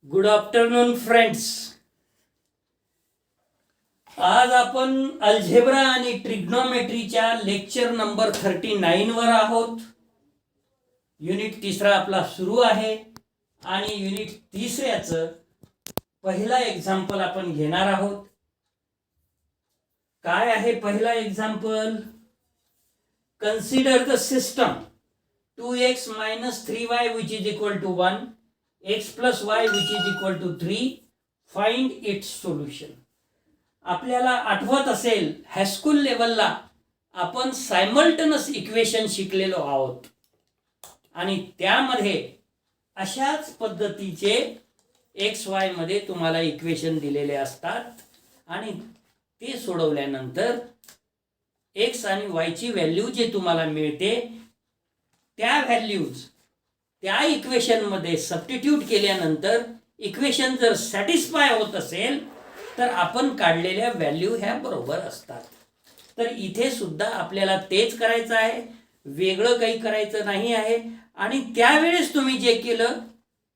Good afternoon friends. आज आपण algebra आणि ट्रिग्नोमेट्रीच्या लेक्चर नंबर 39 वर आहोत. युनिट तिसरा आपला सुरू आहे आणि युनिट तिसऱ्याचं पहिला एक्झाम्पल आपण घेणार आहोत. काय आहे पहिला example? Consider the system 2x - 3y which is equal to 1, x plus y which is equal to 3. Find its solution. आपल्याला आठवत असेल हायस्कूल लेवलला आपण सायमल्टनस इक्वेशन शिकलेलो आहोत आणि त्यामध्ये अशाच पद्धतीचे एक्स वाय मध्ये तुम्हाला इक्वेशन दिलेले असतात आणि ते सोडवल्यानंतर एक्स आणि वाय ची व्हॅल्यू जे तुम्हाला मिळते त्या व्हॅल्यूज त्या इक्वेशन मध्ये सबस्टिट्यूट केल्यानंतर इक्वेशन जर सॅटिस्फाय होत असेल तर आपण काढलेल्या व्हॅल्यू ह्या बरोबर असतात. तर इथे सुद्धा आपल्याला तेच करायचं आहे, वेगळं काही करायचं नाही आहे. आणि त्यावेळेस तुम्ही जे केलं,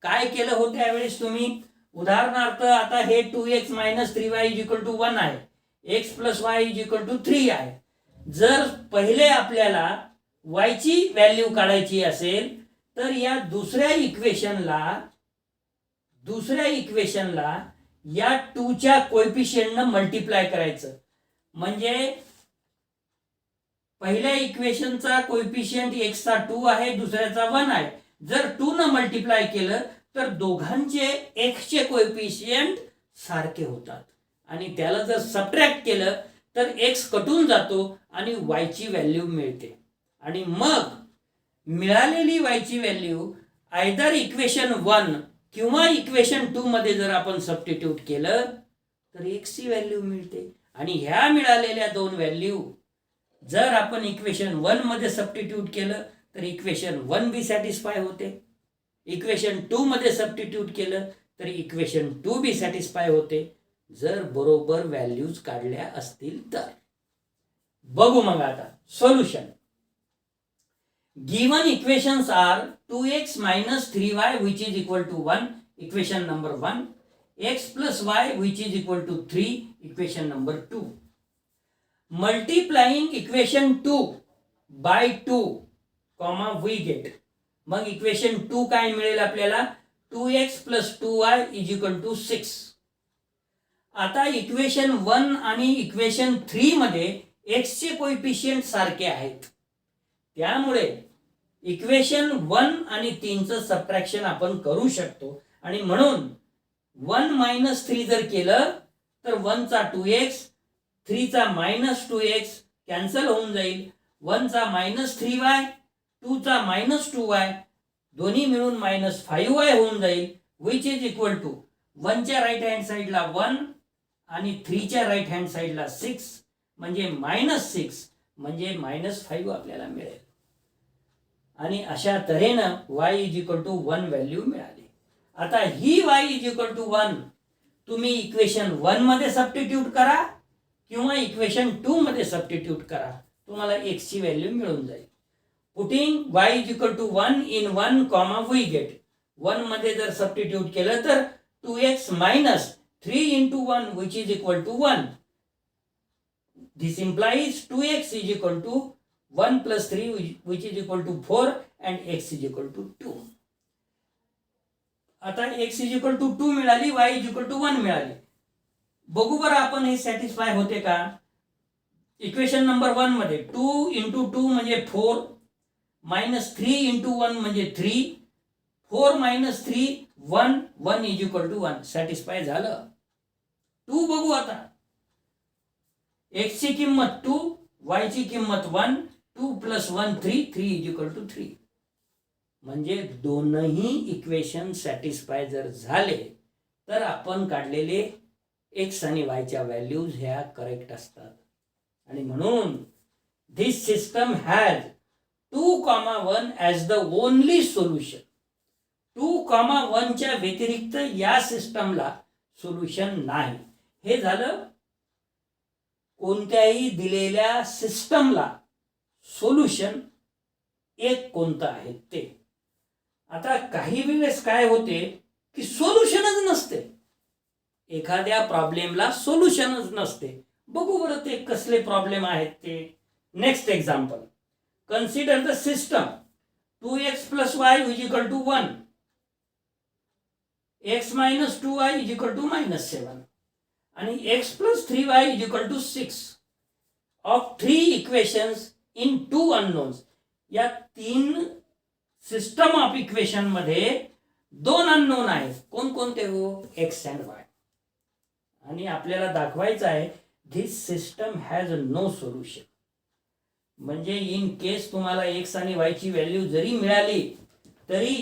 काय केलं हो त्यावेळेस तुम्ही, उदाहरणार्थ आता हे 2x - 3y = 1 आहे, x + y = 3 आहे. जर पहिले आपल्याला y ची व्हॅल्यू काढायची असेल तर या दुसऱ्या इक्वेशनला या 2 च्या कोएफिशिएंटने मल्टिप्लाय करायचं. म्हणजे पहिल्या इक्वेशनचा कोएफिशिएंट x चा 2 आहे, दुसऱ्याचा 1 आहे. जर 2 ने मल्टिप्लाय केलं तर दोघांचे x चे कोएफिशिएंट सारखे होतात आणि त्याला जर सबट्रॅक्ट केलं तर x कटून जातो आणि y ची व्हॅल्यू मिळते. आणि मग मिळालेली y ची व्हॅल्यू आयदर इक्वेशन 1 किंवा इक्वेशन 2 मध्ये जर आपण सबस्टिट्यूट केलं तर x ची व्हॅल्यू मिळते. आणि ह्या मिळालेल्या दोन व्हॅल्यू जर आपण इक्वेशन 1 मध्ये सबस्टिट्यूट केलं तर इक्वेशन 1 बी सॅटिस्फाय होते. इक्वेशन 2 मध्ये सबस्टिट्यूट केलं तर इक्वेशन 2 बी सॅटिस्फाय होते, जर बरोबर व्हॅल्यूज काढल्या असतील तर. बघू मग आता solution. Given equations are 2x - 3y which is equal to 1, equation number 1, x plus y which is equal to 3, equation number 2. Multiplying equation 2 by 2, we get. मग equation 2 काय मिळेल आपल्याला? 2x plus 2y is equal to 6. आता equation 1 आणि equation 3 मध्ये x चे coefficient सारखे आहेत, त्यामुळे इक्वेशन 1 आणि 3 चं सबट्रॅक्शन आपण करू शकतो. आणि म्हणून 1 - 3 जर केलं तर 1 चा 2x, 3 चा -2x कॅन्सल होऊन जाईल. 1 चा -3y, 2 चा -2y दोन्ही मिळून -5y होऊन जाईल, विच इज इक्वल टू 1 च्या राईट हँड साईडला 1 आणि 3 च्या राईट हँड साईडला 6 म्हणजे -6 म्हणजे -5 आपल्याला मिळेल. आणि अशा तऱ्हेनं y = 1 व्हॅल्यू मिळाली. आता ही y = 1 तुम्ही इक्वेशन 1 मध्ये सबस्टिट्यूट करा किंवा इक्वेशन 2 मध्ये सबस्टिट्यूट करा, तुम्हाला x ची व्हॅल्यू मिळून जाईल. Putting y = 1 in 1, we get. 1 मध्ये जर सबस्टिट्यूट केलं तर 2x - 3 into 1 which is equal to 1. This implies 2x is equal to 1 plus 3 which is equal to 4 and x is equal to 2. आता x is equal to 2 मिळाली, y is equal to 1 मिळाली. बघू बरं आपण हे satisfy होते का. Equation number 1 मध्ये 2 into 2 म्हणजे 4, -3 into 1 म्हणजे 3, 4 - 3 1, 1 is equal to 1. सॅटिस्फाय झालं. 2 बघू आता. x ची किंमत 2, y ची किंमत 1, 2 + 1 3, 3 is equal to 3. म्हणजे दोनही इक्वेशन सॅटिस्फाय जर झाले तर आपण काढलेले x आणि y च्या व्हॅल्यूज ह्या करेक्ट असतात. आणि म्हणून this system has 2, 1 as the only solution. 2, 1 च्या व्यतिरिक्त या सिस्टमला सोल्युशन नाही. हे झालं कोणत्याही दिलेल्या सिस्टमला सोल्युशन एक कोणतं आहे ते. आता काही वेळेस काय होते की सोल्युशनच नसते, एखाद्या प्रॉब्लेमला सोल्युशनच नसते. बघू बरं ते कसले प्रॉब्लेम आहेत ते. Next example, consider the system 2x + y = 1, x - 2y = -7 आणि x + 3y = 6 of 3 equations in 2 unknowns. या 3 सिस्टम ऑफ इक्वेशन मध्ये 2 अननोन आहेत. कोणकोणते हो? x and y. आणि आपल्याला दाखवायचं आहे this system has no solution. म्हणजे इन केस तुम्हाला x आणि y ची व्हॅल्यू जरी मिळाली तरी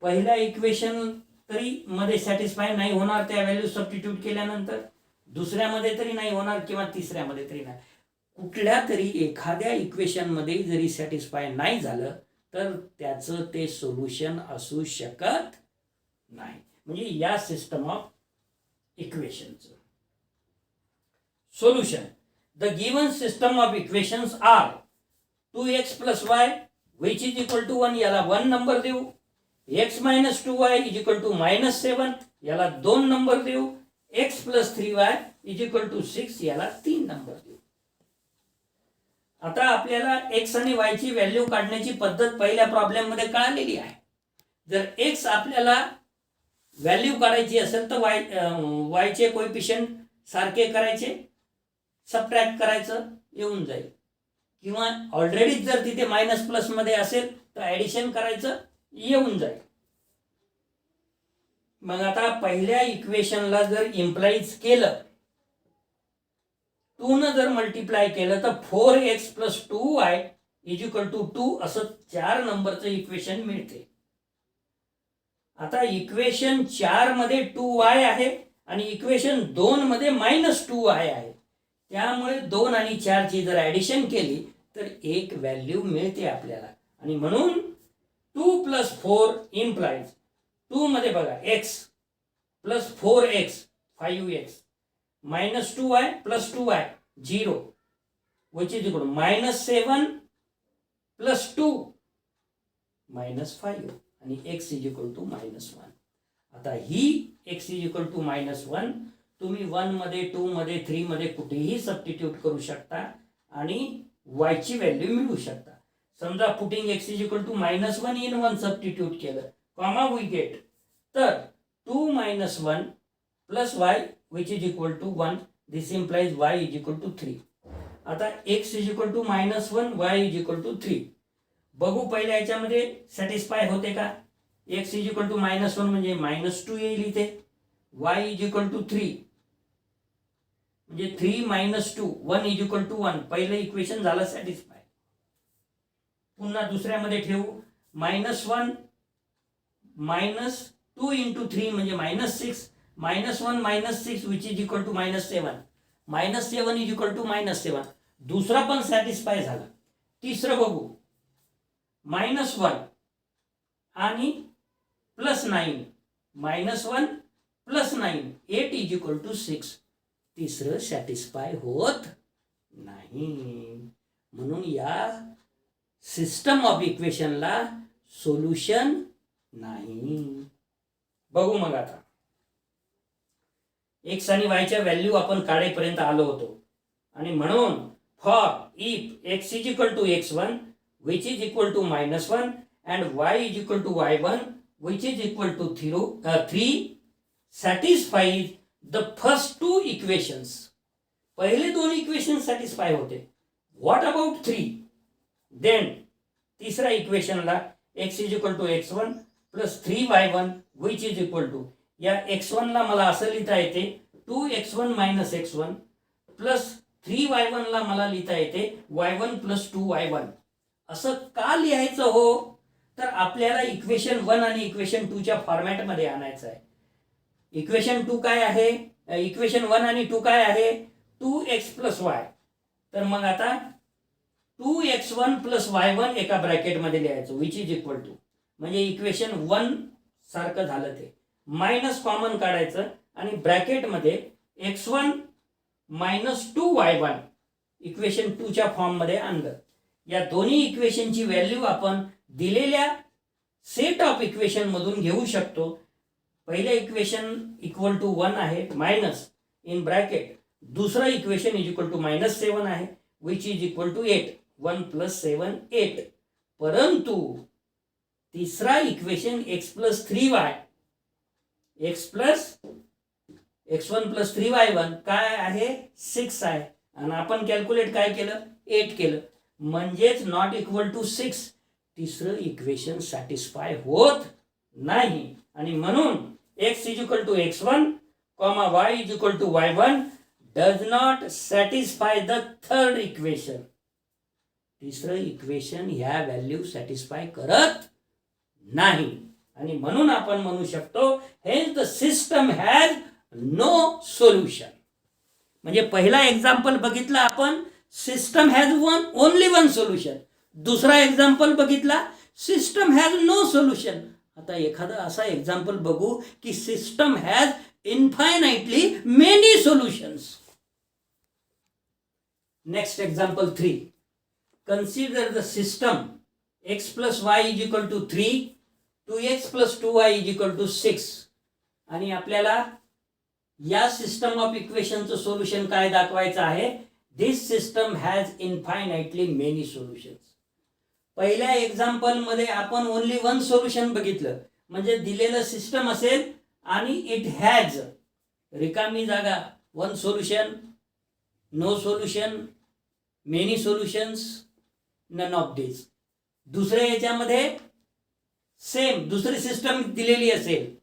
पहिल्या इक्वेशन तरी मध्ये सॅटिस्फाय नाही होणार त्या व्हॅल्यू सबस्टिट्यूट केल्यानंतर, दुसऱ्यामध्ये तरी नाही होणार किंवा तिसऱ्यामध्ये तरी नाही. कुठल्या तरी एखाद्या इक्वेशन मध्ये जरी सॅटिस्फाय नाही झालं तर त्याचं ते सोल्युशन असू शकत नाही. म्हणजे या सिस्टम ऑफ इक्वेशनचं solution. The given system of equations are 2x + y which is equal to 1, याला 1 नंबर देऊ. x - 2y = -7, याला 2 नंबर देऊ. x + 3y = 6, याला 3 नंबर देऊ. आता आपल्याला x आणि y ची व्हॅल्यू काढण्याची पद्धत पहिल्या प्रॉब्लेम मध्ये कळालेली आहे. जर x आपल्याला व्हॅल्यू काढायची असेल तर y चे कोएफिशिएंट सारखे करायचे, सबट्रॅक्ट करायचं, येऊन जाईल. किंवा ऑलरेडी जर तिथे मायनस प्लस मध्ये असेल तर ऍडिशन करायचं, येऊन जाईल. मग आता पहिल्या इक्वेशनला जर इम्प्लाइज केलं, 2 न जर मल्टिप्लाय केलं तर 4x + 2y = 2 असं 4 नंबरचं इक्वेशन मिळते. आता इक्वेशन 4 मध्ये 2y आहे आणि इक्वेशन 2 मध्ये -2y आहे. त्यामुळे 2 आणि 4 ची जर ऍडिशन केली तर एक व्हॅल्यू मिळते आपल्याला. आणि म्हणून 2 + 4 इम्प्लाइज 2 मध्ये बघा x + 4x 5x -2y + 2y 0 which is equal to -7 + 2 -5 आणि x = -1. आता ही x = -1 तुम्ही 1 मध्ये 2 मध्ये 3 मध्ये कुठेही सबस्टिट्यूट करू शकता आणि y ची व्हॅल्यू मिळवू शकता. समजा पुटिंग x = -1 इन 1 सबस्टिट्यूट केलं, कॉमा वी गेट, तर 2 - 1 + y which is equal to 1. This implies y = 3. आता x = -1, y = 3. बघू पहिल्या याच्यामध्ये सॅटिस्फाय होते का? x = -1 म्हणजे -2 येईल इथे, y = 3 म्हणजे 3 - 2 1 = 1. पहिलं इक्वेशन झालं सॅटिस्फाय. पुन्हा दुसऱ्यामध्ये ठेवू, -1 -2 × 3 म्हणजे -6, -1 - 6 which is equal to -7. -7 = -7. दुसरा पण सॅटिस्फाय झाला. तिसरं बघू, -1 आणि +9, -1 +9 8 = 6. तिसरं सॅटिस्फाय होत नाही. म्हणून या सिस्टम ऑफ इक्वेशनला सोल्युशन नाही. बघू मग आता x आणि y च्या व्हॅल्यू आपण काढेपर्यंत आलो होतो. आणि म्हणून for if x = x1 which is equal to -1 and y = y1 which is equal to 3 satisfies the first 2 equations. पहिले 2 इक्वेशन सॅटिस्फाय होते. What about 3? देन तिसऱ्या इक्वेशनला x = x1 + 3y1 which is equal to, या x1 ला मला असं लिहिता येते 2x1 - x1 + 3y1 ला मला लिहिता येते y1 + 2y1. असं का लिहायचं हो? तर आपल्याला इक्वेशन 1 आणि इक्वेशन 2 च्या फॉर्मॅटमध्ये आणायचं आहे. इक्वेशन 2 काय आहे? इक्वेशन 1 आणि 2 काय आहे? 2x + y. तर मग आता 2x1 + y1 एका ब्रॅकेटमध्ये लिहायचं which is equal to, म्हणजे इक्वेशन 1 सारखं झालं ते. मायनस कॉमन काढायचं आणि ब्रॅकेटमध्ये x1 - 2y1 इक्वेशन 2 च्या फॉर्म मध्ये आणलं. या दोन्ही इक्वेशनची व्हॅल्यू आपण दिलेल्या सेट ऑफ इक्वेशन मधून घेऊ शकतो. पहिलं इक्वेशन इक्वल टू 1 आहे मायनस इन ब्रॅकेट, दुसरं इक्वेशन इज इक्वल टू -7 आहे विच इज इक्वल टू 8. 1 + 7 8. परंतु तिसरा equation x + 3y, x x1 + 3y1 काय आहे 6 आहे आणि आपण कॅल्क्युलेट काय केलं 8 केलं, म्हणजेच नॉट इक्वल टू 6. तिसरं इक्वेशन सॅटिस्फाय होत नाही आणि म्हणून x is equal to x1, y is equal to y1 does not satisfy the third equation. तिसरं इक्वेशन ह्या व्हॅल्यू सॅटिस्फाय करत नाही आणि म्हणून आपण म्हणू शकतो hence the system has no solution. म्हणजे पहिला एक्झाम्पल बघितला आपण, system has only one solution. दुसरा एक्झाम्पल बघितला, सिस्टम हॅज नो सोल्युशन. आता एखादा असा एक्झाम्पल बघू की system has infinitely many solutions. Next example 3. Consider the system x + y is equal to 3, 2x + 2y is equal to 6. आणि आपल्याला या सिस्टम ऑफ इक्वेशनचं सोल्युशन काय दाखवायचं आहे. This system has infinitely many solutions. पहिल्या एक्झाम्पल मध्ये आपण ओनली वन सोल्युशन बघितलं, म्हणजे दिलेलं सिस्टम असेल आणि इट हॅज रिकामी जागा, one solution, no solution, many solutions, none of this. दुसऱ्या याच्यामध्ये सेम दुसरी सिस्टम दिलेली असेल,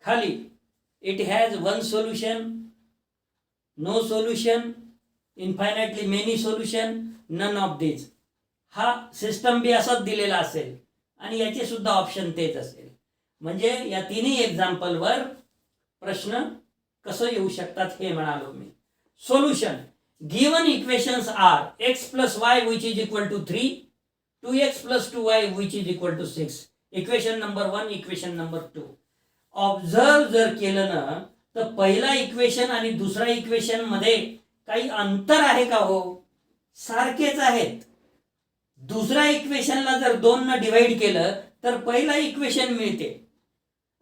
खाली it has one solution, no solution, infinitely many solution, none of this. हा सिस्टम बी असाच दिलेला असेल आणि याचे सुद्धा ऑप्शन तेच असेल. म्हणजे या तिन्ही एक्झाम्पलवर प्रश्न कसं येऊ शकतात हे म्हणालो मी. Solution. Given equations are x + y which is equal to 3, 2x + 2y which is equal to 6. Equation number 1, equation number 2. Observe जर केलं ना तर पहिला इक्वेशन आणि दुसरा इक्वेशन मध्ये काही अंतर आहे का हो, सारखेच आहेत. दुसऱ्या इक्वेशनला जर 2 ने डिवाइड केलं तर पहिला इक्वेशन मिळते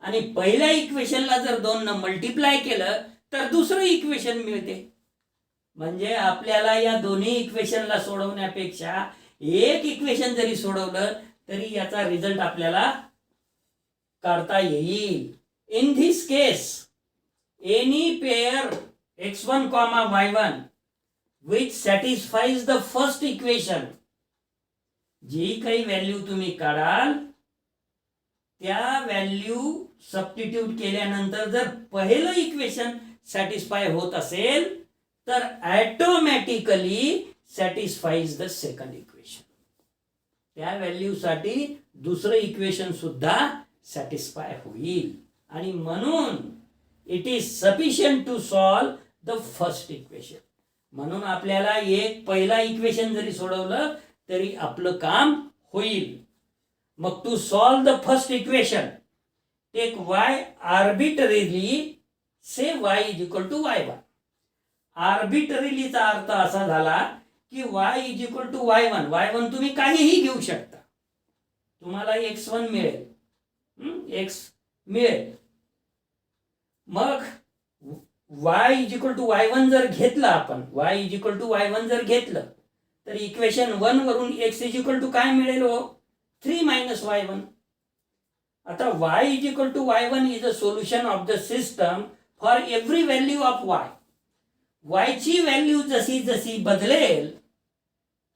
आणि पहिल्या इक्वेशनला जर 2 ने मल्टिप्लाय केलं तर दुसरं इक्वेशन मिळते. म्हणजे आपल्याला या दोन्ही इक्वेशनला सोडवण्यापेक्षा एक इक्वेशन जरी सोडवलं तरी याचा रिझल्ट आपल्याला काढता येईल. In this case any pair x1, y1 which satisfies the first equation, जी काही व्हॅल्यू तुम्ही काढाल त्या व्हॅल्यू सबस्टिट्यूट केल्यानंतर जर पहिलं इक्वेशन सॅटिस्फाय होत असेल तर automatically satisfies the second equation. त्या व्हॅल्यूसाठी दुसरं इक्वेशन सुद्धा सॅटिस्फाय होईल आणि म्हणून it is sufficient to solve the first equation. म्हणून आपल्याला एक पहिला इक्वेशन जरी सोडवलं तरी आपलं काम होईल. मग to solve the first equation take y arbitrarily, say y is equal to y1. आर्बिटरीलीचा अर्थ असा झाला की y is equal to y1. y1 तुम्ही काहीही घेऊ शकता, तुम्हाला x1 मिळेल, x मिळेल. मग y is equal to y1 जर घेतलं आपण, y is equal to y1 जर घेतलं तर इक्वेशन 1 वरून x इज इक्वल टू काय मिळेल हो, 3 - y1. आता y is equal to y1 is a solution of the system for every value of y. y ची व्हॅल्यू जशी जशी बदलेल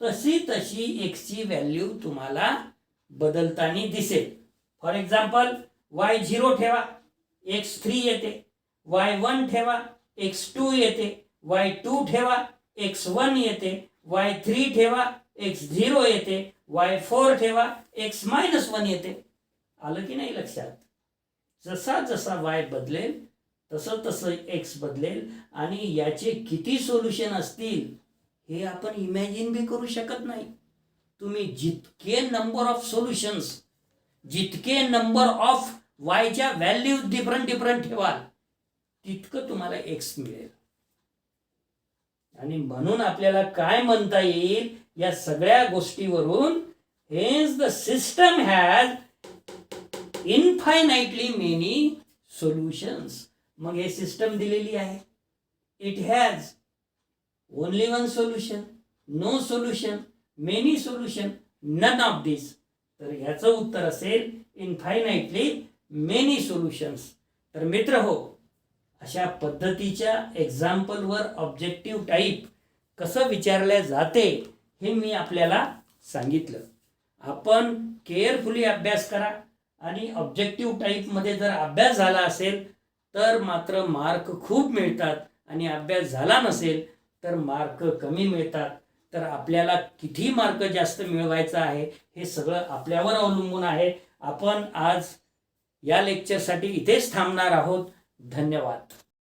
तशी तशी x ची व्हॅल्यू तुम्हाला बदलताना दिसेल. फॉर एक्झाम्पल y0 ठेवा, x3 येते, y1 ठेवा, x2 येते, y2 ठेवा, x1 येते, y3 ठेवा, x0 येते, y4 ठेवा, x-1 येते. आलं की नाही लक्षात. जसा जसा y बदलेल तसं तसं x बदलेल आणि याचे किती सोल्युशन असतील हे आपण इमॅजिन भी करू शकत नाही. तुम्ही जितके नंबर ऑफ सोल्युशन्स, जितके नंबर ऑफ वायच्या व्हॅल्यूज डिफरंट ठेवाल तितकं तुम्हाला x मिळेल. आणि म्हणून आपल्याला काय म्हणता येईल या सगळ्या गोष्टीवरून, hence the system has infinitely many solutions. मग हे सिस्टम दिलेली आहे. It has only one solution, no solution, many solution, none of this. तर ह्याचं उत्तर असेल इनफायनाइटली मेनी सोल्युशन्स. तर मित्र हो, अशा पद्धतीच्या एक्झाम्पलवर ऑब्जेक्टिव्ह टाईप कसं विचारले जाते हे मी आपल्याला सांगितलं. आपण केअरफुली अभ्यास करा आणि ऑब्जेक्टिव्ह टाईपमध्ये जर अभ्यास झाला असेल तर मात्र मार्क खूप मिळतात आणि अभ्यास झाला नसेल तर मार्क कमी मिळतात. तर आपल्याला किती मार्क जास्त मिळवायचा आहे हे सगळं आपल्यावर अवलंबून आहे. आपण आज या लेक्चरसाठी इथेच थांबणार आहोत. धन्यवाद.